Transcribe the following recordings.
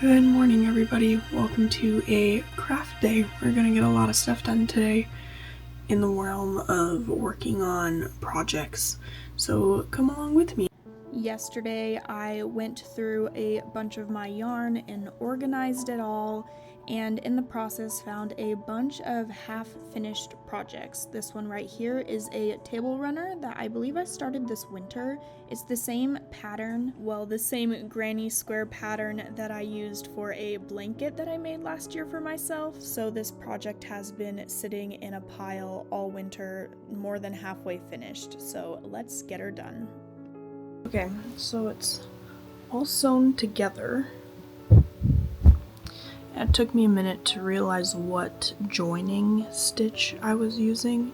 Good morning, everybody. Welcome to a craft day. We're gonna get a lot of stuff done today in the realm of working on projects. So come along with me. Yesterday I went through a bunch of my yarn and organized it all, and in the process found a bunch of half-finished projects. This one right here is a table runner that I believe I started this winter. It's the same pattern, the same granny square pattern that I used for a blanket that I made last year for myself. So this project has been sitting in a pile all winter, more than halfway finished. So let's get her done. Okay, so it's all sewn together. It took me a minute to realize what joining stitch I was using.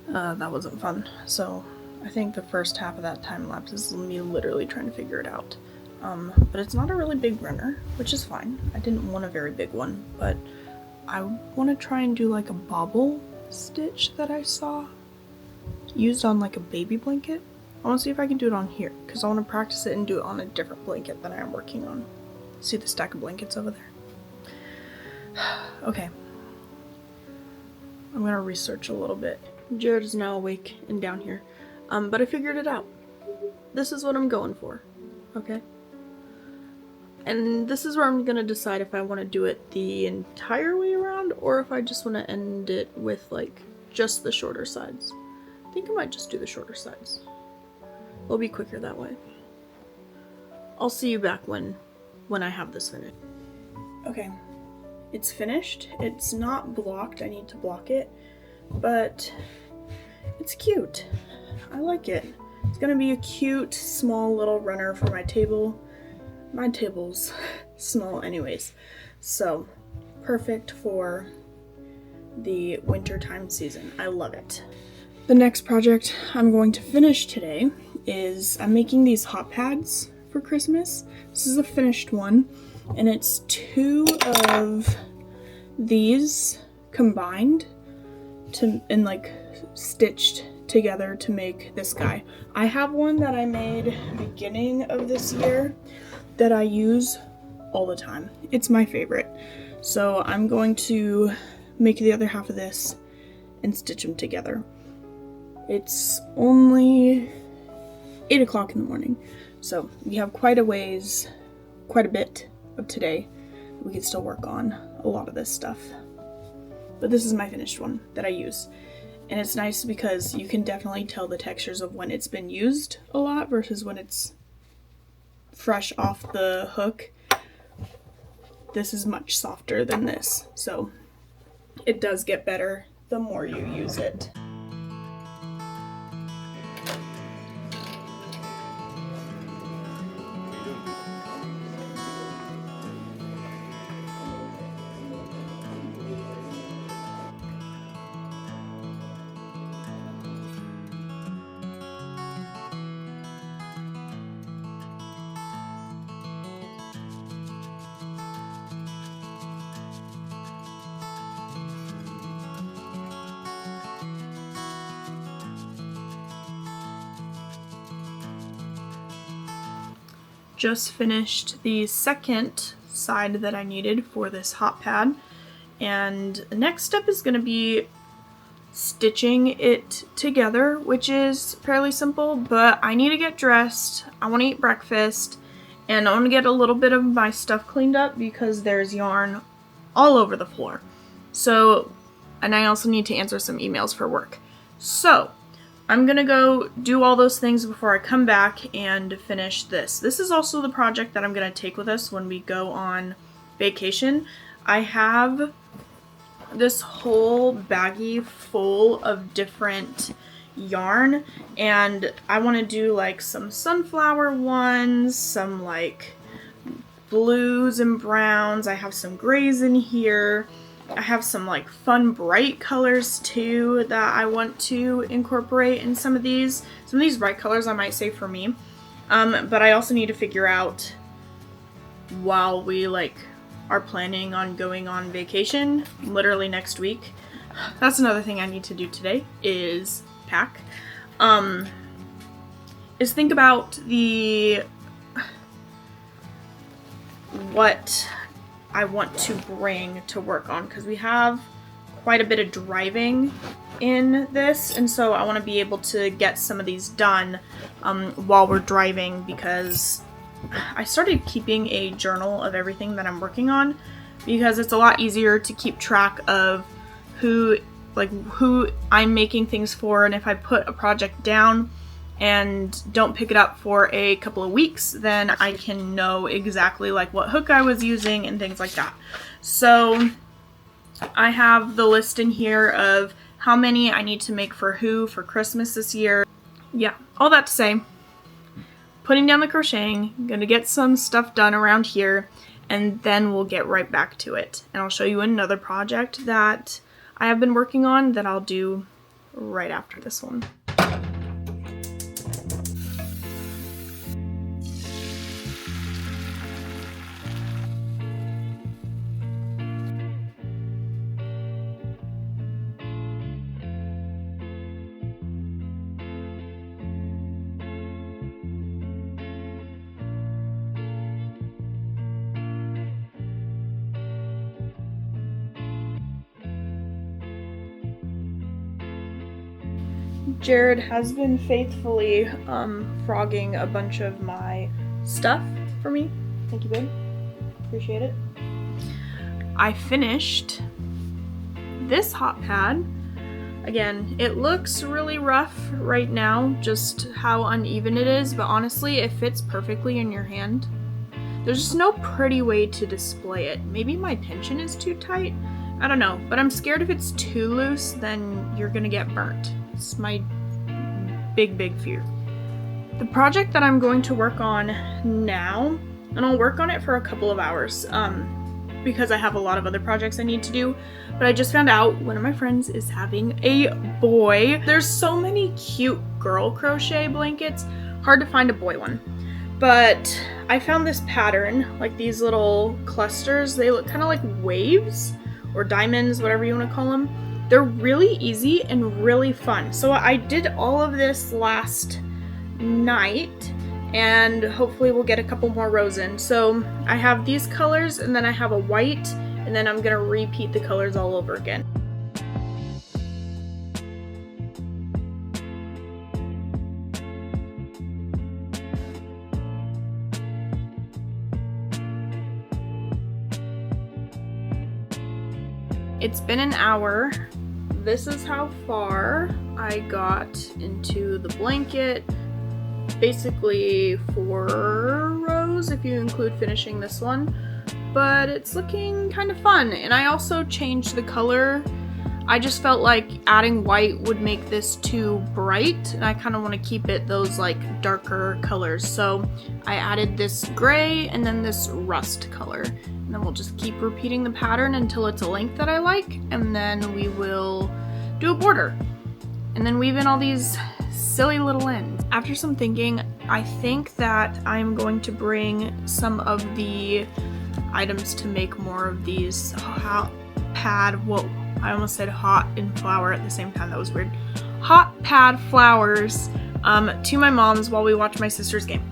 That wasn't fun. So I think the first half of that time lapse is me literally trying to figure it out. But it's not a really big runner, which is fine. I didn't want a very big one, but I want to try and do like a bobble stitch that I saw used on like a baby blanket. I want to see if I can do it on here, because I want to practice it and do it on a different blanket than I am working on. See the stack of blankets over there? Okay. I'm gonna research a little bit. Jared is now awake and down here. But I figured it out. This is what I'm going for, okay? And this is where I'm gonna decide if I want to do it the entire way around, or if I just want to end it with like just the shorter sides. I think I might just do the shorter sides. It'll be quicker that way. I'll see you back when I have this finished. Okay, it's finished. It's not blocked. I need to block it, but it's cute. I like it. It's gonna be a cute, small little runner for my table. My table's small anyways, so perfect for the wintertime season. I love it. The next project I'm going to finish today is I'm making these hot pads for Christmas. This is a finished one, and it's two of these combined and like stitched together to make this guy. I have one that I made beginning of this year that I use all the time. It's my favorite. So I'm going to make the other half of this and stitch them together. It's only 8 o'clock in the morning, so we have quite a bit of today. We can still work on a lot of this stuff. But this is my finished one that I use. And it's nice because you can definitely tell the textures of when it's been used a lot versus when it's fresh off the hook. This is much softer than this, so it does get better the more you use it. Just finished the second side that I needed for this hot pad, and the next step is going to be stitching it together, which is fairly simple, but I need to get dressed, I want to eat breakfast, and I want to get a little bit of my stuff cleaned up because there's yarn all over the floor. So, and I also need to answer some emails for work. So I'm gonna go do all those things before I come back and finish this. This is also the project that I'm gonna take with us when we go on vacation. I have this whole baggie full of different yarn, and I want to do like some sunflower ones, some like blues and browns. I have some grays in here. I have some like fun bright colors too that I want to incorporate in some of these. Some of these bright colors I might save for me. But I also need to figure out while we like are planning on going on vacation, literally next week. That's another thing I need to do today is pack. Is think about the what I want to bring to work on, because we have quite a bit of driving in this, and so I want to be able to get some of these done while we're driving, because I started keeping a journal of everything that I'm working on, because it's a lot easier to keep track of who I'm making things for, and if I put a project down and don't pick it up for a couple of weeks, then I can know exactly like what hook I was using and things like that. So I have the list in here of how many I need to make for who for Christmas this year. Yeah, all that to say, putting down the crocheting, gonna get some stuff done around here, and then we'll get right back to it. And I'll show you another project that I have been working on that I'll do right after this one. Jared has been faithfully frogging a bunch of my stuff for me. Thank you, babe. Appreciate it. I finished this hot pad. Again, it looks really rough right now, just how uneven it is, but honestly, it fits perfectly in your hand. There's just no pretty way to display it. Maybe my tension is too tight? I don't know, but I'm scared if it's too loose, then you're gonna get burnt. It's my big fear. The project that I'm going to work on now, and I'll work on it for a couple of hours, because I have a lot of other projects I need to do, but I just found out one of my friends is having a boy. There's so many cute girl crochet blankets, hard to find a boy one. But I found this pattern, like these little clusters. They look kind of like waves or diamonds, whatever you want to call them. They're really easy and really fun. So I did all of this last night, and hopefully we'll get a couple more rows in. So I have these colors, and then I have a white, and then I'm gonna repeat the colors all over again. It's been an hour. This is how far I got into the blanket. Basically 4 rows if you include finishing this one, but it's looking kind of fun. And I also changed the color. I just felt like adding white would make this too bright, and I kind of want to keep it those like darker colors. So I added this gray and then this rust color. And then we'll just keep repeating the pattern until it's a length that I like, and then we will do a border. And then weave in all these silly little ends. After some thinking, I think that I'm going to bring some of the items to make more of these hot pad, whoa, I almost said hot and flower at the same time, that was weird. Hot pad flowers to my mom's while we watch my sister's game.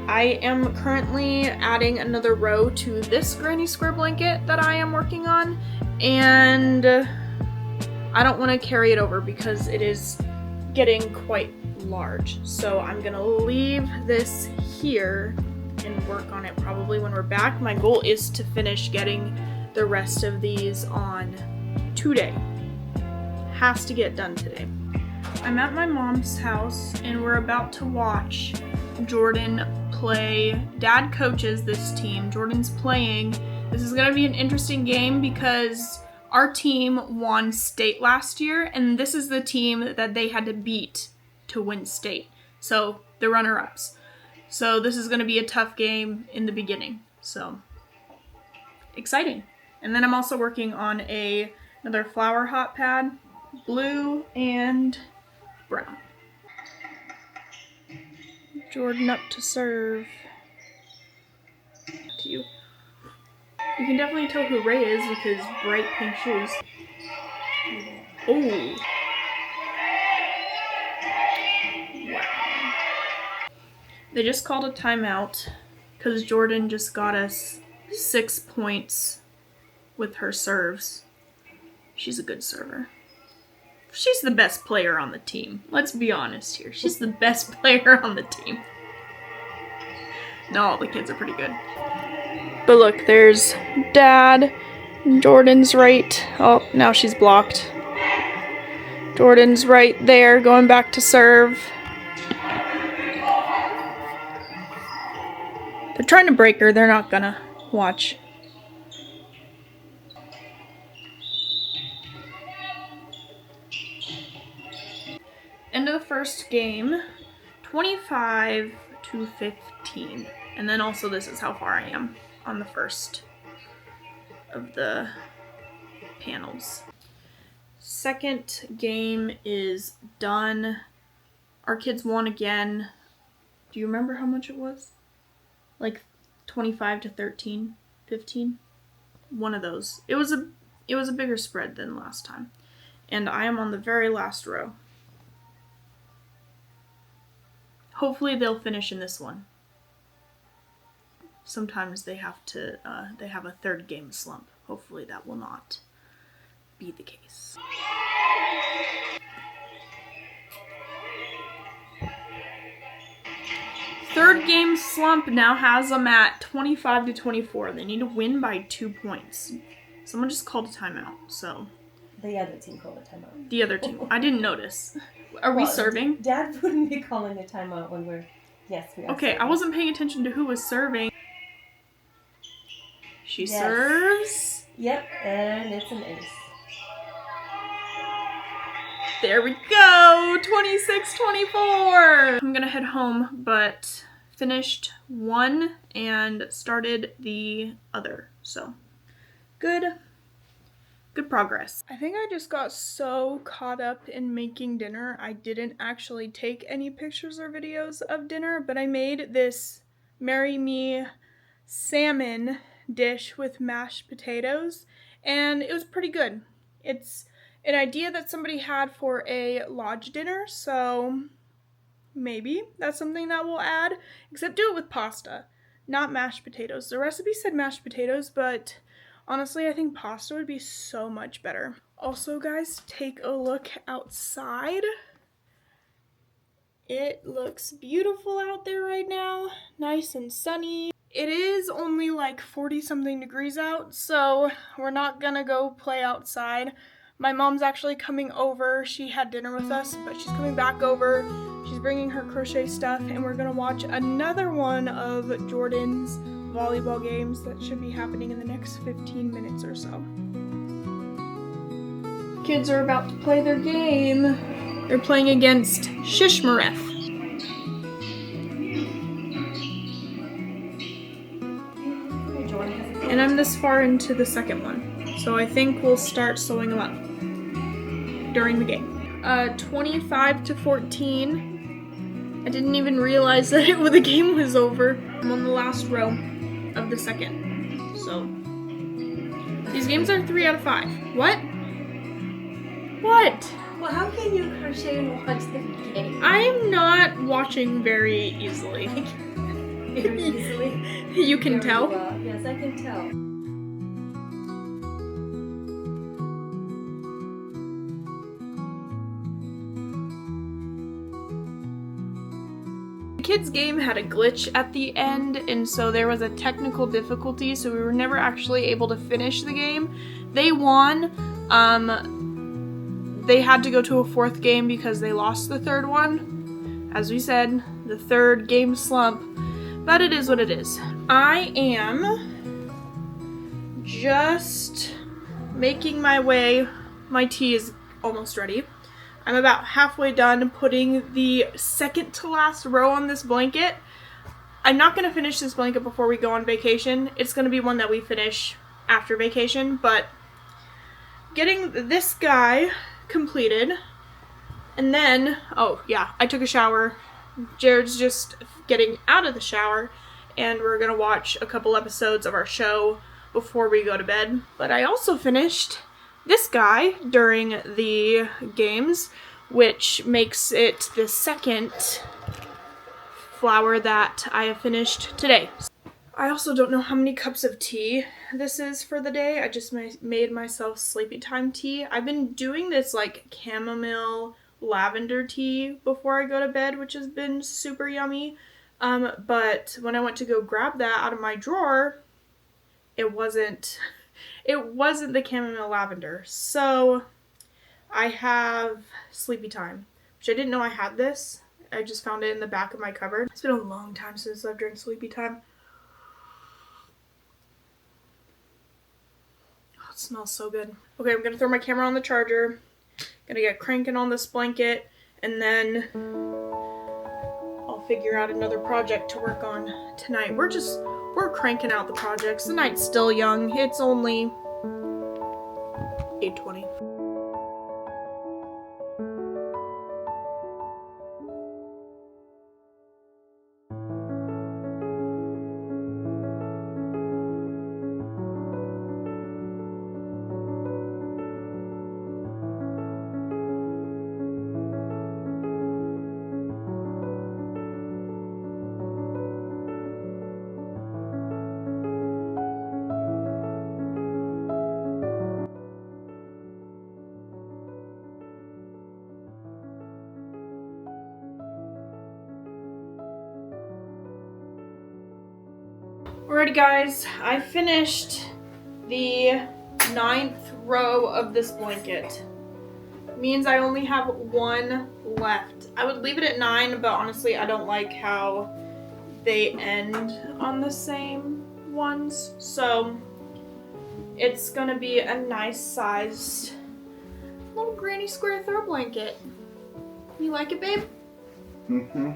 I am currently adding another row to this granny square blanket that I am working on, and I don't want to carry it over because it is getting quite large. So I'm gonna leave this here and work on it probably when we're back. My goal is to finish getting the rest of these on today. Has to get done today. I'm at my mom's house and we're about to watch Jordan play. Dad coaches this team. Jordan's playing. This is gonna be an interesting game because our team won state last year, and this is the team that they had to beat to win state. So the runner-ups. So this is gonna be a tough game in the beginning. So exciting. And then I'm also working on another flower hot pad, blue and brown. Jordan up to serve. To you. You can definitely tell who Ray is with his bright pink shoes. Oh. Wow. They just called a timeout because Jordan just got us 6 points with her serves. She's a good server. She's the best player on the team. Let's be honest here. She's the best player on the team. No, all the kids are pretty good. But look, there's Dad. Jordan's right. Oh, now she's blocked. Jordan's right there, going back to serve. They're trying to break her. They're not gonna. Watch. End of the first game, 25-15. And then also this is how far I am on the first of the panels. Second game is done. Our kids won again. Do you remember how much it was? Like 25-13, 15? One of those. It was a bigger spread than last time. And I am on the very last row. Hopefully they'll finish in this one. Sometimes they have a third game slump. Hopefully that will not be the case. Third game slump now has them at 25-24. They need to win by 2 points. Someone just called a timeout, so. The other team called a timeout. The other team. I didn't notice. Are we serving? Dad wouldn't be calling a timeout when we're... Yes, we are. Okay, serving. I wasn't paying attention to who was serving. She serves. Yep, and it's an ace. There we go! 26-24! I'm gonna head home, but finished one and started the other, so good progress. I think I just got so caught up in making dinner, I didn't actually take any pictures or videos of dinner, but I made this Marry Me salmon dish with mashed potatoes, and it was pretty good. It's an idea that somebody had for a lodge dinner, so maybe that's something that we'll add, except do it with pasta, not mashed potatoes. The recipe said mashed potatoes, but honestly, I think pasta would be so much better. Also, guys, take a look outside. It looks beautiful out there right now, nice and sunny. It is only like 40-something degrees out, so we're not gonna go play outside. My mom's actually coming over. She had dinner with us, but she's coming back over. She's bringing her crochet stuff, and we're gonna watch another one of Jordan's volleyball games that should be happening in the next 15 minutes or so. Kids are about to play their game. They're playing against Shishmaref. And I'm this far into the second one, so I think we'll start sewing them up during the game. 25-14. I didn't even realize that the game was over. I'm on the last row of the second. So these games are 3 out of 5. What? What? Well, how can you crochet and watch the game? I'm not watching very easily. Very easily. You can Very tell. well. Yes, I can tell. The kids' game had a glitch at the end, and so there was a technical difficulty, so we were never actually able to finish the game. They won. They had to go to a 4th game because they lost the 3rd one. As we said, the 3rd game slump. But it is what it is. I am just making my way. My tea is almost ready. I'm about halfway done putting the second to last row on this blanket. I'm not going to finish this blanket before we go on vacation. It's going to be one that we finish after vacation, but getting this guy completed. And then, oh yeah, I took a shower. Jared's just getting out of the shower, and we're gonna watch a couple episodes of our show before we go to bed. But I also finished this guy during the games, which makes it the second flower that I have finished today. I also don't know how many cups of tea this is for the day. I just made myself sleepy time tea. I've been doing this like chamomile lavender tea before I go to bed, which has been super yummy. But when I went to go grab that out of my drawer, it wasn't the chamomile lavender. So I have sleepy time, which I didn't know I had this. I just found it in the back of my cupboard. It's been a long time since I've drank sleepy time. It smells so good. Okay, I'm gonna throw my camera on the charger. Gonna get cranking on this blanket, and then I'll figure out another project to work on tonight. We're cranking out the projects. The night's still young. It's only 8:20. Alrighty guys, I finished the 9th row of this blanket. Means I only have one left. I would leave it at 9, but honestly I don't like how they end on the same ones. So it's gonna be a nice sized little granny square throw blanket. You like it, babe? Mm-hmm.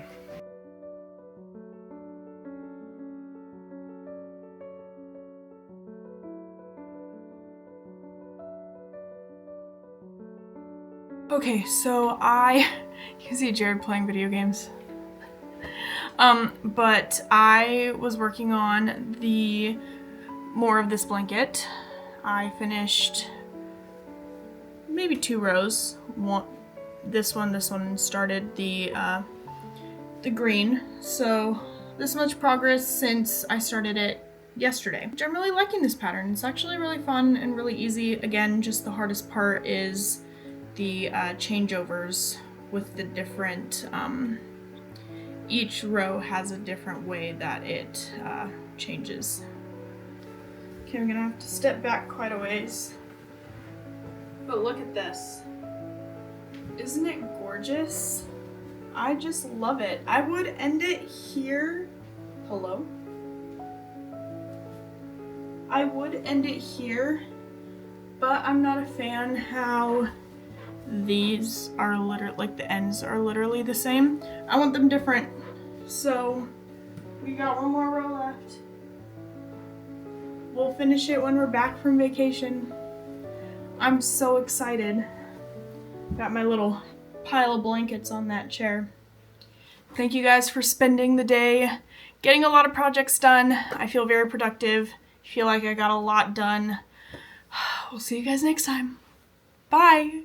Okay, so you can see Jared playing video games. But I was working on more of this blanket. I finished maybe 2 rows. This one, and started the green. So this much progress since I started it yesterday. I'm really liking this pattern. It's actually really fun and really easy. Again, just the hardest part is the changeovers with the different, each row has a different way that it changes. Okay, I'm gonna have to step back quite a ways. But look at this. Isn't it gorgeous? I just love it. I would end it here. Hello? I would end it here, but I'm not a fan how these are literally, like the ends are literally the same. I want them different. So we got one more row left. We'll finish it when we're back from vacation. I'm so excited. Got my little pile of blankets on that chair. Thank you guys for spending the day getting a lot of projects done. I feel very productive. I feel like I got a lot done. We'll see you guys next time. Bye.